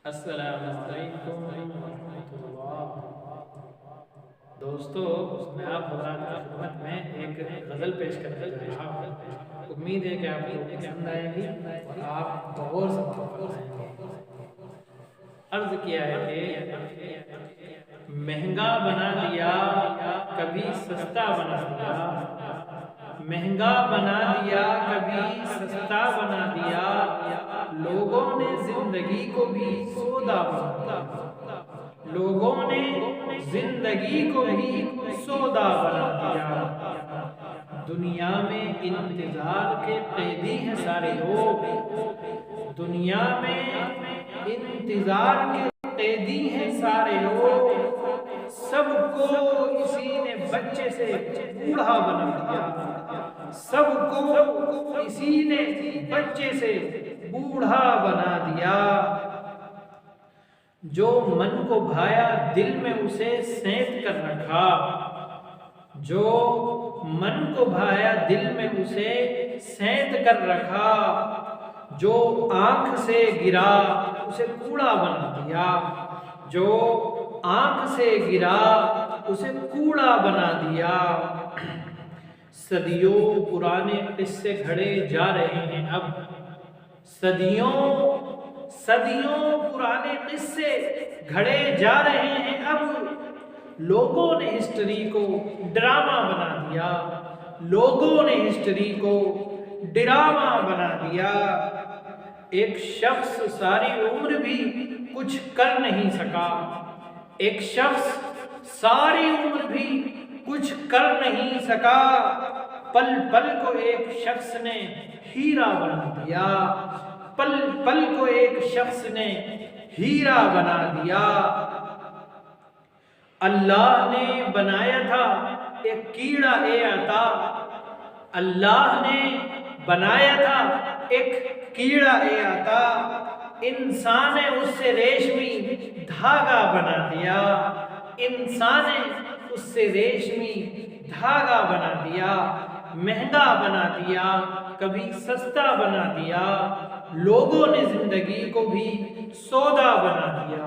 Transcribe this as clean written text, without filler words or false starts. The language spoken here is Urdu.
السلام علیکم ورحمۃ اللہ۔ دوستو، میں آپ حضرات کی خدمت میں ایک غزل پیش کرنے جا رہا ہوں۔ امید ہے کہ آپ کو پسند آئے گی اور آپ غور سے فرمائیں گے۔ عرض کیا ہے کہ مہنگا بنا دیا کبھی سستا بنا دیا، مہنگا بنا دیا کبھی سستا بنا دیا، لوگوں نے زندگی کو بھی سودا بنا دیا، لوگوں نے زندگی کو بھی سودا بنا دیا۔ دنیا میں انتظار کے قیدی ہیں سارے لوگ، دنیا میں انتظار کے قیدی ہیں سارے لوگ، سب کو اسی نے بچے سے بوڑھا بنا دیا، سب کو اسی نے بچے سے بوڑھا بنا دیا۔ جو من کو بھایا دل میں اسے سینت کر رکھا، جو من کو بھایا دل میں اسے سینت کر رکھا، جو آنکھ سے گرا اسے کوڑا بنا دیا، جو آنکھ سے گرا اسے کوڑا بنا دیا۔ صدیوں پرانے قصے گھڑے جا رہے ہیں اب، صدیوں پرانے قصے گھڑے جا رہے ہیں اب، لوگوں نے ہسٹری کو ڈرامہ بنا دیا، لوگوں نے ہسٹری کو ڈرامہ بنا دیا۔ ایک شخص ساری عمر بھی کچھ کر نہیں سکا، ایک شخص ساری عمر بھی کچھ کر نہیں سکا، پل پل کو ایک شخص نے ہیرا بنا دیا، پل پل کو ایک شخص نے ہیرا بنا دیا۔ اللہ نے بنایا تھا ایک کیڑا اے عطا، اللہ نے بنایا تھا ایک کیڑا اے عطا، انسان نے اس سے ریشمی دھاگا بنا دیا، انسان نے اس سے ریشمی دھاگا بنا دیا، مہنگا بنا دیا کبھی سستا بنا دیا، لوگوں نے زندگی کو بھی سودا بنا دیا۔